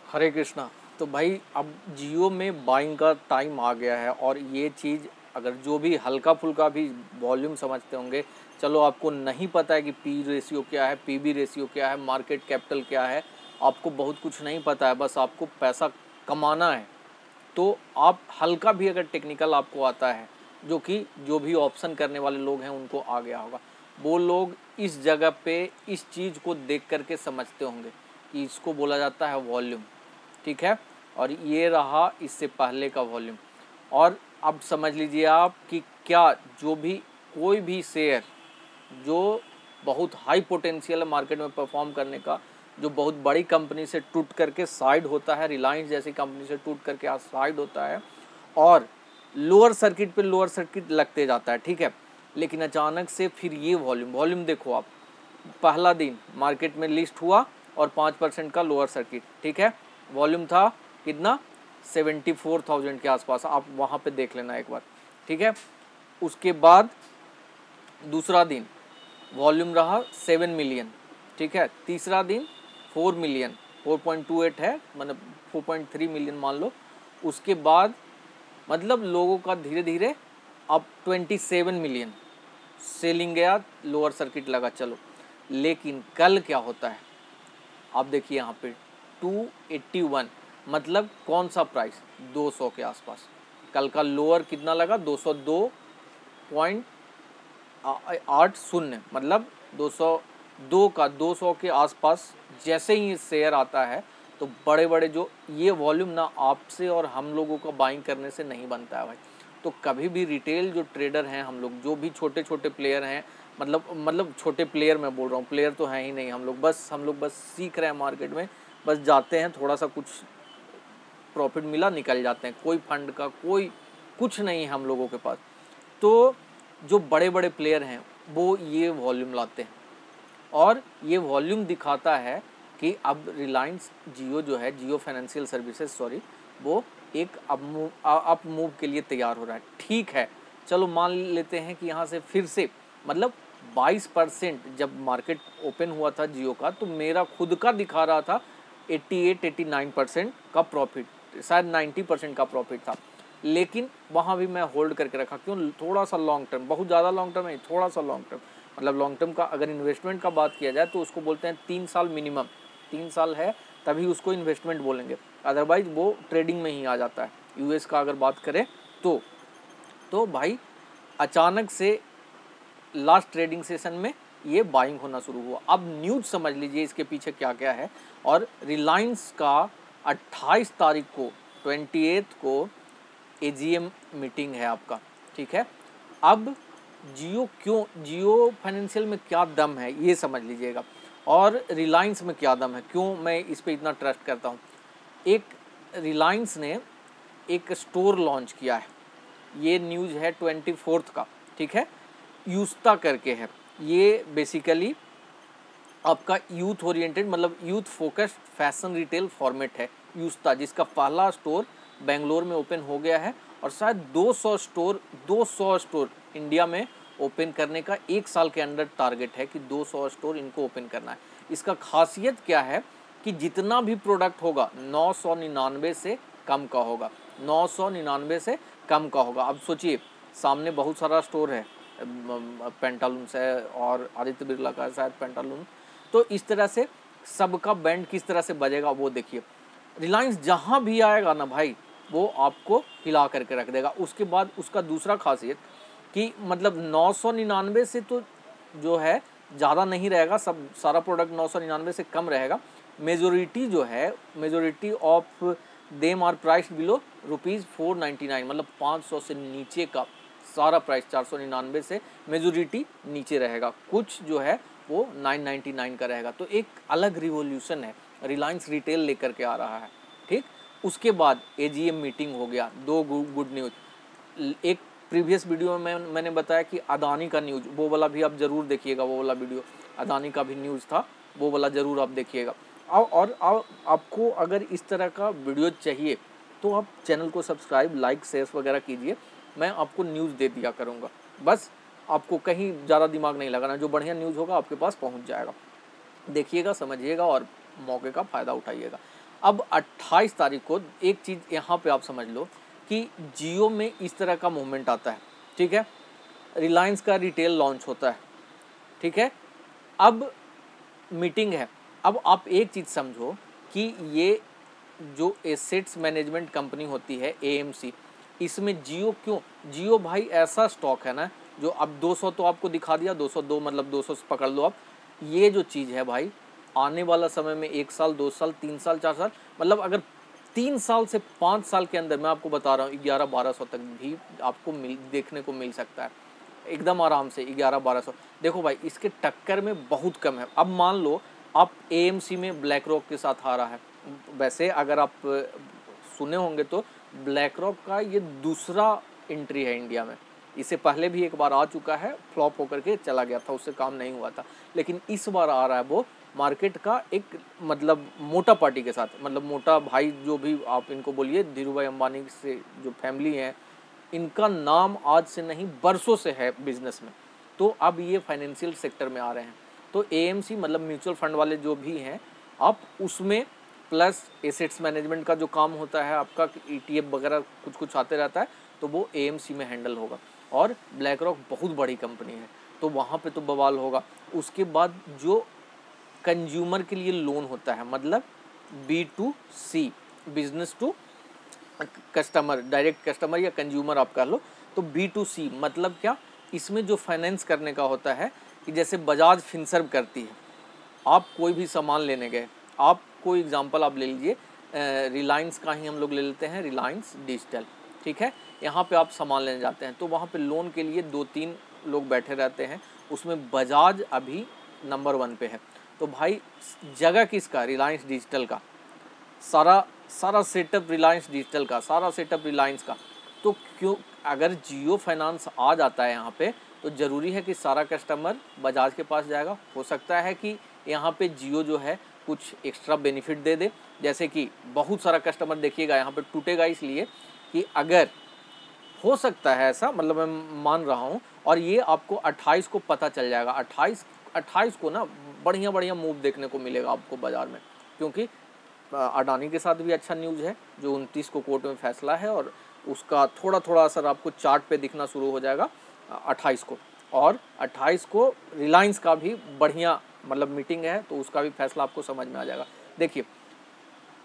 हरे कृष्णा। तो भाई अब जियो में बाइंग का टाइम आ गया है और ये चीज़ अगर जो भी हल्का फुल्का भी वॉल्यूम समझते होंगे, चलो आपको नहीं पता है कि पी रेशियो क्या है, पीबी रेशियो क्या है, मार्केट कैपिटल क्या है, आपको बहुत कुछ नहीं पता है, बस आपको पैसा कमाना है, तो आप हल्का भी अगर टेक्निकल आपको आता है, जो कि जो भी ऑप्शन करने वाले लोग हैं उनको आ गया होगा, वो लोग इस जगह पे इस चीज़ को देख करके समझते होंगे कि इसको बोला जाता है वॉल्यूम। ठीक है, और ये रहा इससे पहले का वॉल्यूम। और अब समझ लीजिए आप कि क्या जो भी कोई भी शेयर जो बहुत हाई पोटेंशियल है मार्केट में परफॉर्म करने का, जो बहुत बड़ी कंपनी से टूट करके साइड होता है, रिलायंस जैसी कंपनी से टूट करके आज साइड होता है और लोअर सर्किट पे लोअर सर्किट लगते जाता है, ठीक है, लेकिन अचानक से फिर ये वॉल्यूम देखो आप, पहला दिन मार्केट में लिस्ट हुआ और 5% का लोअर सर्किट, ठीक है, वॉल्यूम था कितना 74,000 के आसपास, आप वहाँ पे देख लेना एक बार, ठीक है। उसके बाद दूसरा दिन वॉल्यूम रहा 7 मिलियन, ठीक है, तीसरा दिन 4 मिलियन, 4.28 है, मतलब 4.3 मिलियन मान लो। उसके बाद मतलब लोगों का धीरे धीरे अब 27 मिलियन सेलिंग गया, लोअर सर्किट लगा, चलो। लेकिन कल क्या होता है आप देखिए यहाँ पे 281, मतलब कौन सा प्राइस 200 के आसपास, कल का लोअर कितना लगा 202.80, मतलब 202 का 200 के आसपास जैसे ही शेयर आता है तो बड़े बड़े जो ये वॉल्यूम ना आपसे और हम लोगों को बाइंग करने से नहीं बनता है भाई। तो कभी भी रिटेल जो ट्रेडर हैं, हम लोग जो भी छोटे छोटे प्लेयर हैं, मतलब छोटे प्लेयर मैं बोल रहा हूँ, प्लेयर तो हैं ही नहीं, हम लोग बस सीख रहे हैं मार्केट में, बस जाते हैं, थोड़ा सा कुछ प्रॉफिट मिला निकल जाते हैं, कोई फंड का कोई कुछ नहीं है हम लोगों के पास। तो जो बड़े बड़े प्लेयर हैं वो ये वॉल्यूम लाते हैं और ये वॉल्यूम दिखाता है कि अब रिलायंस जियो जो है, जियो फाइनेंशियल सर्विसेज सॉरी, वो एक अप मूव के लिए तैयार हो रहा है, ठीक है। चलो मान लेते हैं कि यहाँ से फिर से मतलब 22% जब मार्केट ओपन हुआ था जियो का, तो मेरा खुद का दिखा रहा था 88-89% का प्रॉफिट, शायद 90% का प्रॉफिट था, लेकिन वहाँ भी मैं होल्ड करके रखा, क्यों, थोड़ा सा लॉन्ग टर्म, बहुत ज़्यादा लॉन्ग टर्म नहीं, थोड़ा सा लॉन्ग टर्म, मतलब लॉन्ग टर्म का अगर इन्वेस्टमेंट का बात किया जाए तो उसको बोलते हैं 3 साल मिनिमम, 3 साल है तभी उसको इन्वेस्टमेंट बोलेंगे, अदरवाइज वो ट्रेडिंग में ही आ जाता है। यूएस का अगर बात करें तो भाई अचानक से लास्ट ट्रेडिंग सेशन में ये बाइंग होना शुरू हुआ। अब न्यूज़ समझ लीजिए इसके पीछे क्या क्या है। और रिलायंस का 28 तारीख को 28 को एजीएम मीटिंग है आपका, ठीक है। अब जियो फाइनेंशियल में क्या दम है ये समझ लीजिएगा, और रिलायंस में क्या दम है, क्यों मैं इस पे इतना ट्रस्ट करता हूँ। एक रिलायंस ने एक स्टोर लॉन्च किया है, ये न्यूज़ है 24 का, ठीक है, यूस्ता करके है, ये बेसिकली आपका यूथ ओरिएंटेड मतलब youth focused fashion retail format है यूस्ता, जिसका पहला स्टोर बेंगलोर में ओपन हो गया है और शायद 200 स्टोर इंडिया में ओपन करने का 1 साल के अंदर टारगेट है कि 200 स्टोर इनको ओपन करना है। इसका खासियत क्या है कि जितना भी प्रोडक्ट होगा 999 से कम का होगा, 999 से कम का होगा। अब सोचिए सामने बहुत सारा स्टोर है, पेंटालून्स है और आदित्य बिरला का है शायद पेंटालून, तो इस तरह से सबका बैंड किस तरह से बजेगा वो देखिए। रिलायंस जहाँ भी आएगा ना भाई वो आपको हिला करके रख देगा। उसके बाद उसका दूसरा खासियत कि मतलब 999 से तो जो है ज़्यादा नहीं रहेगा, सब सारा प्रोडक्ट 999 से कम रहेगा। मेजोरिटी जो है, majority of them are price below ₹499, मतलब 500 से नीचे का सारा प्राइस 499 से मेजोरिटी नीचे रहेगा, कुछ जो है वो 999 का रहेगा। तो एक अलग रिवॉल्यूशन है रिलायंस रिटेल लेकर के आ रहा है, ठीक। उसके बाद एजीएम मीटिंग हो गया, दो गुड न्यूज़। एक प्रीवियस वीडियो में मैंने बताया कि अदानी का न्यूज़, वो वाला भी आप ज़रूर देखिएगा, वो वाला वीडियो अदानी का भी न्यूज़ था, वो वाला ज़रूर आप देखिएगा। और आपको अगर इस तरह का वीडियो चाहिए तो आप चैनल को सब्सक्राइब, लाइक, शेयर वगैरह कीजिए, मैं आपको न्यूज़ दे दिया करूँगा। बस आपको कहीं ज़्यादा दिमाग नहीं लगाना, जो बढ़िया न्यूज़ होगा आपके पास पहुँच जाएगा। देखिएगा, समझिएगा और मौके का फ़ायदा उठाइएगा। अब 28 तारीख को एक चीज़ यहाँ पे आप समझ लो कि जियो में इस तरह का मूवमेंट आता है, ठीक है, रिलायंस का रिटेल लॉन्च होता है, ठीक है, अब मीटिंग है। अब आप एक चीज़ समझो कि ये जो एसेट्स मैनेजमेंट कंपनी होती है एएमसी, इसमें जियो क्यों, जियो भाई ऐसा स्टॉक है ना जो अब 200 तो आपको दिखा दिया, 202 मतलब 200 से पकड़ लो आप, ये जो चीज़ है भाई आने वाला समय में 1 साल 2 साल 3 साल 4 साल, मतलब अगर 3 साल से 5 साल के अंदर मैं आपको बता रहा हूँ 11-1200 तक भी आपको देखने को मिल सकता है एकदम आराम से 11-1200। देखो भाई इसके टक्कर में बहुत कम है। अब मान लो आप एएमसी में ब्लैक रॉक के साथ आ रहा है, वैसे अगर आप सुने होंगे तो ब्लैक रॉक का ये दूसरा एंट्री है इंडिया में, इससे पहले भी एक बार आ चुका है, फ्लॉप होकर के चला गया था, उससे काम नहीं हुआ था, लेकिन इस बार आ रहा है वो मार्केट का एक मतलब मोटा पार्टी के साथ, मतलब मोटा भाई जो भी आप इनको बोलिए, धीरू भाई अंबानी से जो फैमिली है इनका नाम आज से नहीं बरसों से है बिजनेस में, तो अब ये फाइनेंशियल सेक्टर में आ रहे हैं। तो एएमसी मतलब म्यूचुअल फंड वाले जो भी हैं आप उसमें प्लस एसेट्स मैनेजमेंट का जो काम होता है आपका ईटीएफ वगैरह कुछ कुछ आते रहता है, तो वो एएमसी में हैंडल होगा। और ब्लैक रॉक बहुत बड़ी कंपनी है तो वहाँ पे तो बवाल होगा। उसके बाद जो कंज्यूमर के लिए लोन होता है, मतलब B2C, business to customer, direct customer या कंज्यूमर आप कह लो, तो B2C मतलब क्या, इसमें जो फाइनेंस करने का होता है कि जैसे बजाज फिनसर्व करती है, आप कोई भी सामान लेने गए, आप कोई एग्जांपल आप ले लीजिए, रिलायंस का ही हम लोग ले लेते हैं, रिलायंस डिजिटल, ठीक है, यहाँ पे आप सामान लेने जाते हैं तो वहाँ पे लोन के लिए 2-3 लोग बैठे रहते हैं, उसमें बजाज अभी नंबर 1 पे है। तो भाई जगह किसका, रिलायंस डिजिटल का, सारा सेटअप रिलायंस डिजिटल का, सारा सेटअप रिलायंस का। तो क्यों, अगर जियो फाइनेंस आ जाता है यहाँ पे तो ज़रूरी है कि सारा कस्टमर बजाज के पास जाएगा। हो सकता है कि यहाँ पे जियो जो है कुछ एक्स्ट्रा बेनिफिट दे दे, जैसे कि बहुत सारा कस्टमर देखिएगा यहाँ पे टूटेगा, इसलिए कि अगर हो सकता है ऐसा, मतलब मैं मान रहा हूँ, और ये आपको 28 को पता चल जाएगा। 28 को ना बढ़िया बढ़िया मूव देखने को मिलेगा आपको बाज़ार में, क्योंकि अडानी के साथ भी अच्छा न्यूज़ है जो 29 को कोर्ट में फैसला है, और उसका थोड़ा थोड़ा असर आपको चार्ट पे दिखना शुरू हो जाएगा 28 को। और 28 को रिलायंस का भी बढ़िया मतलब मीटिंग है, तो उसका भी फैसला आपको समझ में आ जाएगा। देखिए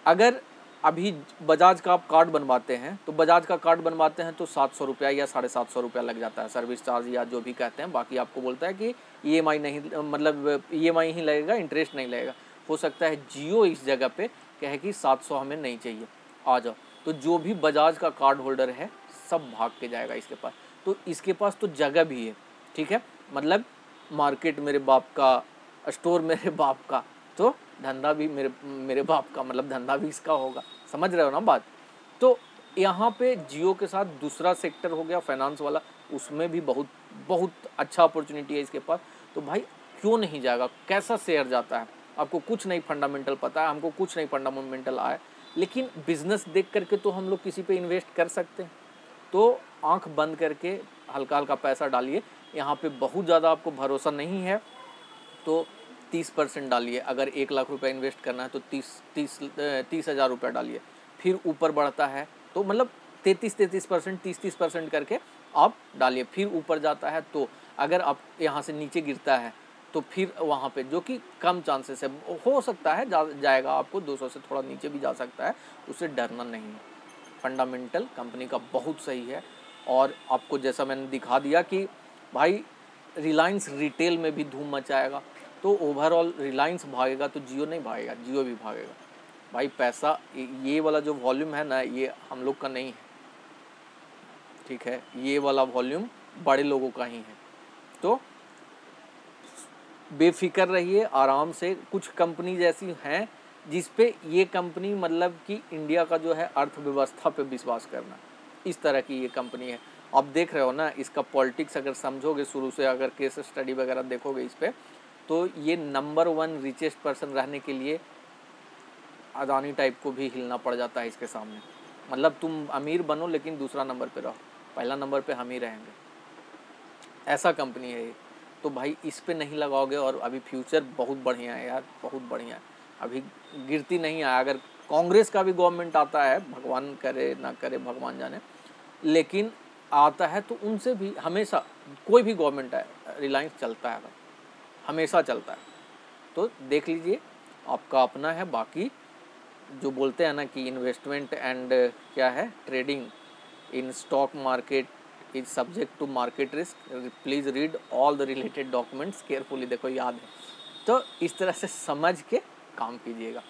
अगर अभी बजाज का आप कार्ड बनवाते हैं, तो बजाज का कार्ड बनवाते हैं तो 700 रुपया या 750 रुपया लग जाता है सर्विस चार्ज या जो भी कहते हैं, बाकी आपको बोलता है कि ईएमआई नहीं, मतलब ईएमआई ही लगेगा, इंटरेस्ट नहीं लगेगा। हो सकता है जियो इस जगह पे कहे कि 700 हमें नहीं चाहिए, आ जाओ, तो जो भी बजाज का कार्ड होल्डर है सब भाग के जाएगा इसके पास। तो इसके पास तो जगह भी है, ठीक है, मतलब मार्केट मेरे बाप का, स्टोर मेरे बाप का, तो धंधा भी मेरे बाप का, मतलब धंधा भी इसका होगा, समझ रहे हो ना बात। तो यहाँ पे जियो के साथ दूसरा सेक्टर हो गया फाइनेंस वाला, उसमें भी बहुत बहुत अच्छा अपॉर्चुनिटी है इसके पास। तो भाई क्यों नहीं जाएगा, कैसा शेयर जाता है, आपको कुछ नहीं फंडामेंटल पता है, हमको कुछ नहीं फंडामेंटल आया, लेकिन बिजनेस देख करके तो हम लोग किसी पे इन्वेस्ट कर सकते हैं। तो आंख बंद करके हल्का हल्का पैसा डालिए, यहाँ पे बहुत ज़्यादा आपको भरोसा नहीं है तो 30% डालिए। अगर 1 लाख रुपये इन्वेस्ट करना है तो 30 हज़ार रुपया डालिए, फिर ऊपर बढ़ता है तो मतलब 33% 30% करके आप डालिए, फिर ऊपर जाता है तो अगर आप यहाँ से नीचे गिरता है तो फिर वहाँ पे, जो कि कम चांसेस है, हो सकता है जाएगा, आपको 200 से थोड़ा नीचे भी जा सकता है, उससे डरना नहीं है। फंडामेंटल कंपनी का बहुत सही है, और आपको जैसा मैंने दिखा दिया कि भाई रिलायंस रिटेल में भी धूम मचाएगा, तो ओवरऑल रिलायंस भागेगा तो जियो नहीं भागेगा, जियो भी भागेगा। भाई पैसा ये वाला जो वॉल्यूम है ना, ये हम लोग का नहीं है, ठीक है, ये वाला वॉल्यूम बड़े लोगों का ही है। तो बेफिक्र रहिए, आराम से। कुछ कंपनी जैसी हैं जिस पे ये कंपनी मतलब कि इंडिया का जो है अर्थव्यवस्था पे विश्वास करना, इस तरह की ये कंपनी है। आप देख रहे हो ना, इसका पॉलिटिक्स अगर समझोगे शुरू से, अगर केस स्टडी वगैरह देखोगे इस पर, तो ये नंबर 1 रिचेस्ट पर्सन रहने के लिए अदानी टाइप को भी हिलना पड़ जाता है इसके सामने। मतलब तुम अमीर बनो लेकिन दूसरा नंबर पे रहो, पहला नंबर पे हम ही रहेंगे, ऐसा कंपनी है ये। तो भाई इस पे नहीं लगाओगे, और अभी फ्यूचर बहुत बढ़िया है यार, बहुत बढ़िया है, अभी गिरती नहीं है। अगर कांग्रेस का भी गवर्नमेंट आता है, भगवान करे ना करे भगवान जाने, लेकिन आता है तो उनसे भी हमेशा कोई भी गवर्नमेंट है रिलायंस चलता है, हमेशा चलता है। तो देख लीजिए, आपका अपना है। बाकी जो बोलते हैं ना कि इन्वेस्टमेंट एंड क्या है trading in stock market is subject to market risk, please read all the related documents carefully. देखो याद है, तो इस तरह से समझ के काम कीजिएगा।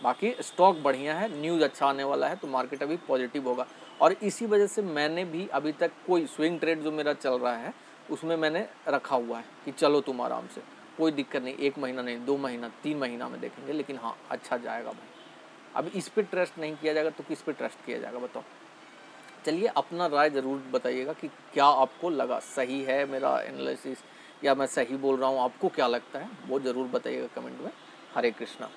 बाकी स्टॉक बढ़िया है, न्यूज़ अच्छा आने वाला है, तो मार्केट अभी पॉजिटिव होगा। और इसी वजह से मैंने भी अभी तक कोई स्विंग ट्रेड जो मेरा चल रहा है उसमें मैंने रखा हुआ है कि चलो तुम आराम से, कोई दिक्कत नहीं, 1 महीना नहीं, 2 महीना 3 महीना में देखेंगे, लेकिन हाँ अच्छा जाएगा भाई। अब इस पर ट्रस्ट नहीं किया जाएगा तो किस पे ट्रस्ट किया जाएगा बताओ। चलिए अपना राय ज़रूर बताइएगा कि क्या आपको लगा, सही है मेरा एनालिसिस या मैं सही बोल रहा हूँ, आपको क्या लगता है वो ज़रूर बताइएगा कमेंट में। हरे कृष्णा।